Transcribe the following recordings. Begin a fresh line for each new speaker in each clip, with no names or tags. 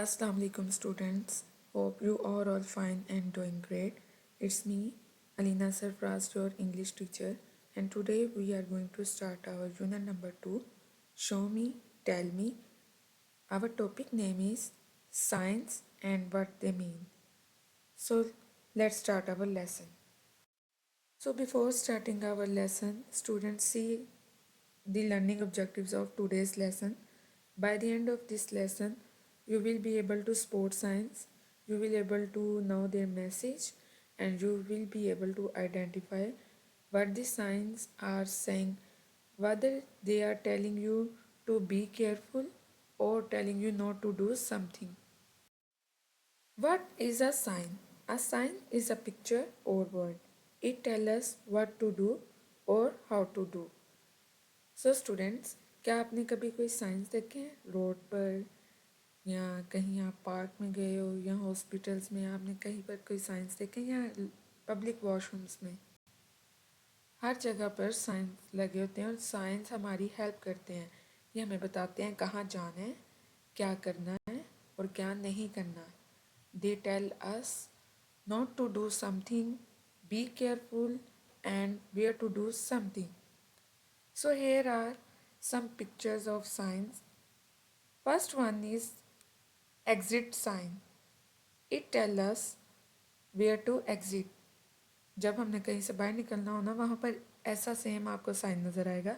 Assalamu alaikum students. Hope you are all fine and doing great. It's me, Alina Sarfraz, your English teacher, and today we are going to start our unit number 2. Show me, tell me. Our topic name is Science and what they mean. So let's start our lesson. So before starting our lesson, students see the learning objectives of today's lesson. By the end of this lesson, you will be able to spot science, you will be able to know their message, and you will be able to identify what the signs are saying, whether they are telling you to be careful or telling you not to do something. What is a sign? A sign is a picture or word. It tells us what to do or how to do. So students, क्या आपने कभी कोई science देखे हैं road पर या कहीं आप पार्क में गए हो या हॉस्पिटल्स में आपने कहीं पर कोई साइंस देखे या पब्लिक वॉशरूम्स में? हर जगह पर साइंस लगे होते हैं और साइंस हमारी हेल्प करते हैं। ये हमें बताते हैं कहाँ जाना है, क्या करना है और क्या नहीं करना है। They tell us not to do something, be careful and where to do something. So here are some pictures of signs. First one is exit sign. It tells us where to exit. जब हमने कहीं से बाहर निकलना हो ना, वहाँ पर ऐसा सेम आपको साइन नज़र आएगा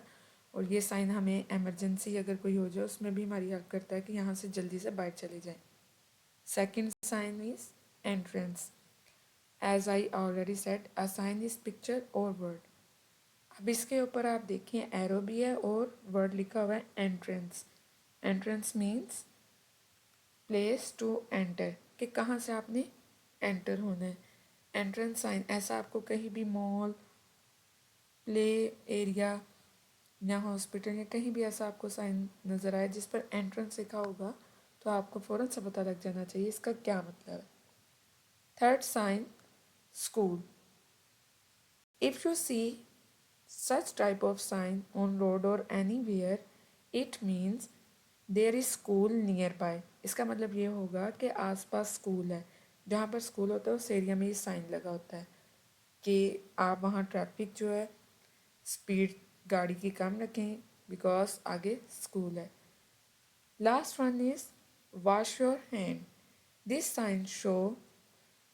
और ये साइन हमें एमरजेंसी अगर कोई हो जाए उसमें भी हमारी हेल्प करता है कि यहाँ से जल्दी से बाहर चले जाएं. Second sign is entrance. As I already said, a sign is picture or word. अब इसके ऊपर आप देखें एरो भी है और वर्ड लिखा हुआ है entrance. Entrance means place to enter, कि कहाँ से आपने एंटर होना है. एंट्रेंस साइन ऐसा आपको कहीं भी मॉल, प्ले एरिया या हॉस्पिटल या कहीं भी ऐसा आपको साइन नज़र आए जिस पर एंट्रेंस लिखा होगा तो आपको फ़ौरन से पता लग जाना चाहिए इसका क्या मतलब है. Third sign school. If you see such type of sign on road or anywhere, it means there is school nearby. इसका मतलब ये होगा कि आसपास स्कूल है. जहाँ पर स्कूल होता है उस एरिया में ये साइन लगा होता है कि आप वहाँ ट्रैफिक जो है स्पीड गाड़ी की कम रखें बिकॉज आगे स्कूल है. Last one is wash your hand. This sign show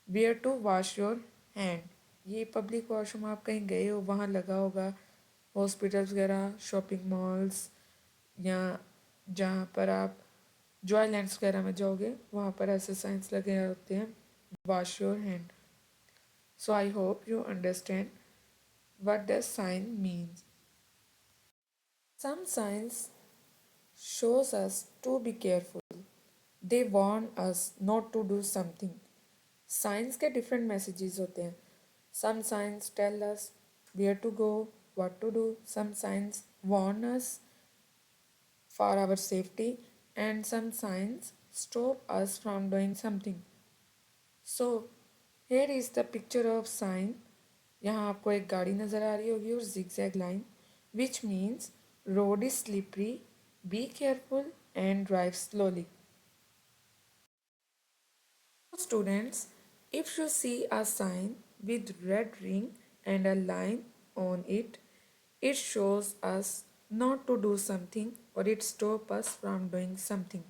where to wash your hand. ये पब्लिक वॉशरूम आप कहीं गए हो वहाँ लगा होगा, हॉस्पिटल्स वगैरह, शॉपिंग मॉल्स या जहाँ पर आप जॉयलैंड्स वगैरह में जाओगे वहाँ पर ऐसे साइंस लगे होते हैं wash your hand. So I hope you understand what does sign means. Some signs shows us to be careful. They warn us not to do something. Science के डिफरेंट मैसेजेस होते हैं. Some science tell us where to go, what to do. Some science warn us for our safety and some science stop us from doing something. So here is the picture of sign. यहाँ आपको एक गाड़ी नज़र आ रही होगी और zigzag line which means road is slippery, be careful and drive slowly. Students, if you see a sign with red ring and a line on it, it shows us not to do something or it stop us from doing something.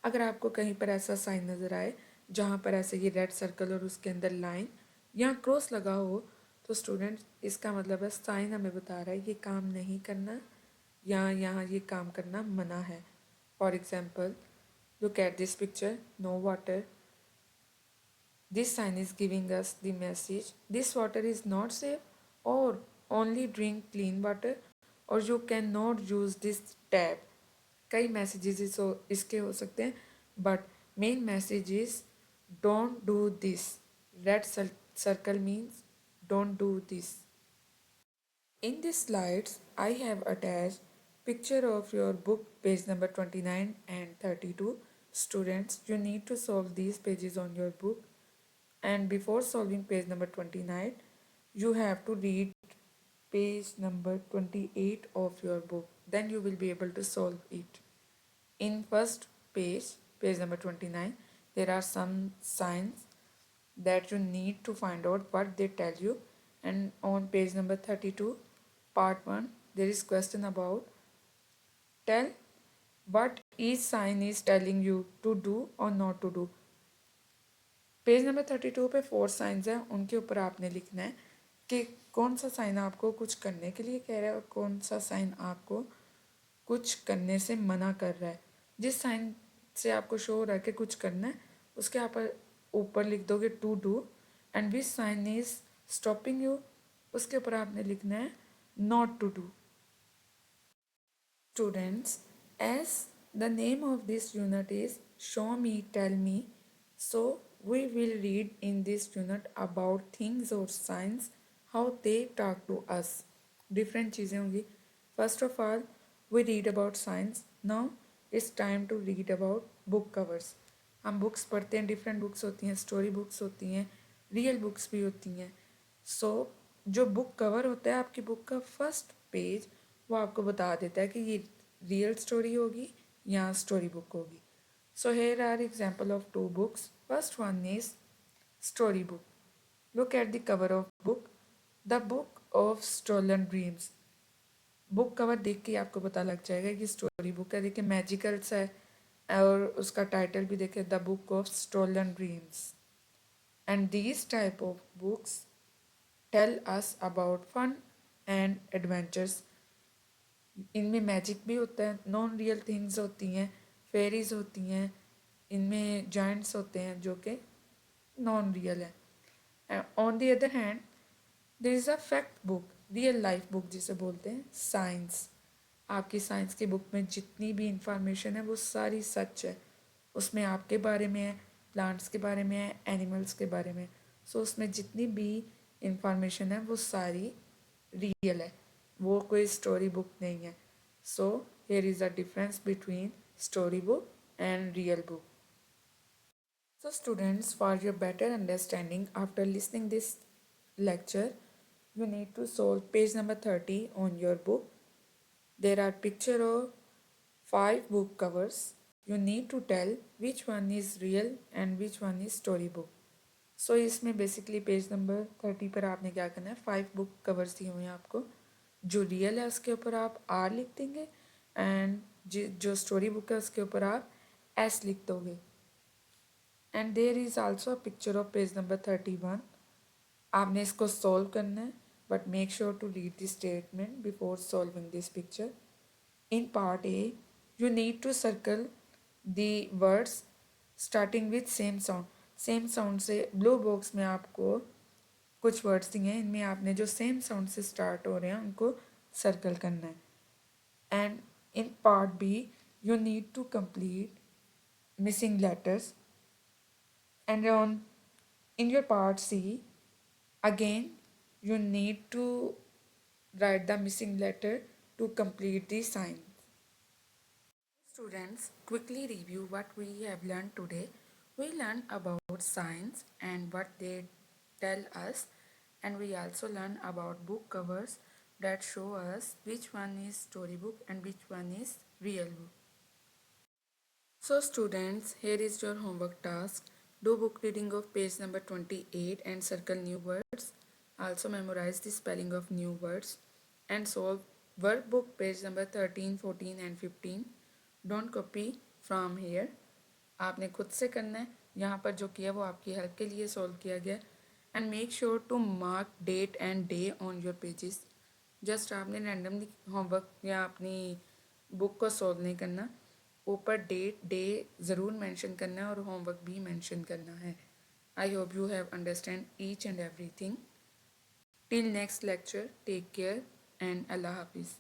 अगर आपको कहीं पर ऐसा sign नज़र आए जहाँ पर ऐसे ये रेड सर्कल और उसके अंदर लाइन या क्रॉस लगा हो तो स्टूडेंट इसका मतलब है साइन हमें बता रहा है ये काम नहीं करना या यहाँ ये काम करना मना है. For example, look at this picture, no water. This sign is giving us the message this water is not safe, or only drink clean water, or you cannot use this tap. कई messages इसके हो सकते हैं but main message is don't do this. Red circle means don't do this. In these slides, I have attached picture of your book page number 29 and 32. Students, you need to solve these pages on your book. And before solving page number 29, you have to read page number 28 of your book. Then you will be able to solve it. In first page, page number 29. There are some signs that you need to find out what they tell you. And on page number 32, part 1, there is question about tell what each sign is telling you to do or not to do. Page number 32 पे 4 science हैं, उनके ऊपर आपने लिखना है कि कौन सा साइन आपको कुछ करने के लिए कह रहा है और कौन सा साइन आपको कुछ करने से मना कर रहा है. जिस साइन से आपको शो हो रहा है कि कुछ करना है, उसके आप ऊपर लिख दोगे to do. And which sign is stopping you, उसके ऊपर आपने लिखना है not to do. Students, as the name of this unit is Show Me, Tell Me, so we will read in this unit about things or signs, how they talk to us. Different चीज़ें होंगी. First of all, we read about signs. Now it's time to read about book covers. हम books पढ़ते हैं, different books होती हैं, story books होती हैं, real books भी होती हैं. सो जो बुक कवर होता है आपकी बुक का फर्स्ट पेज, वो आपको बता देता है कि ये रियल स्टोरी होगी या स्टोरी बुक होगी. So here are example of two books. First one is story book. Look at the cover of book, the book of stolen dreams. Book cover देख के आपको पता लग जाएगा कि स्टोरी बुक है. देखिए मैजिकल्स है और उसका टाइटल भी देखिए the book of stolen dreams. And these type of books tell us about fun and adventures. इनमें मैजिक भी होता है, नॉन रियल थिंग्स होती हैं, फेरीज होती हैं, इनमें जाइंट्स होते हैं जो कि नॉन रियल है. On the other hand there is a fact book, real life book जिसे बोलते हैं साइंस. आपकी साइंस की बुक में जितनी भी इंफॉर्मेशन है वो सारी सच है. उसमें आपके बारे में है, प्लांट्स के बारे में है, एनिमल्स के बारे में. सो उसमें जितनी भी इंफॉर्मेशन है वो सारी रियल है, वो कोई स्टोरी बुक नहीं है. So here is a difference between story book and real book. So students, for your better understanding after listening this lecture, you need to solve page number 30 on your book. There are picture of 5 book covers. You need to tell which one is real and which one is story book. सो इसमें basically page number 30 पर आपने क्या करना है, 5 book covers दिए हुए हैं आपको. जो रियल है उसके ऊपर आप आर लिख देंगे एंड जो स्टोरी बुक है उसके ऊपर आप एस लिख दोगे. And there is also a picture of page number 31. आपने इसको सॉल्व करना है, but make sure to read the statement before solving this picture. In part A you need to circle the words starting with same sound. Same sound से blue box में आपको कुछ words दिए हैं, इनमें आपने जो सेम साउंड से स्टार्ट हो रहे हैं उनको सर्कल करना है. And in part B you need to complete missing letters. And on in your part C again you need to write the missing letter to complete the sign. Students, quickly review what we have learned today. We learned about signs and what they tell us, and we also learned about book covers that show us which one is storybook and which one is real book. So students, here is your homework task. Do book reading of page number 28 and circle new words. Also memorize the spelling of new words and solve workbook page number 13, 14 and 15. Don't copy from here. आपने खुद से करना है. यहाँ पर जो किया वो आपकी हेल्प के लिए सॉल्व किया गया. And make sure to mark date and day on your pages. Just आपने रैंडमली होमवर्क या अपनी बुक को सॉल्व नहीं करना, ऊपर डेट डे ज़रूर मेंशन करना है और होमवर्क भी मेंशन करना है. आई hope you have understand each and everything. Till next lecture, take care and Allah Hafiz.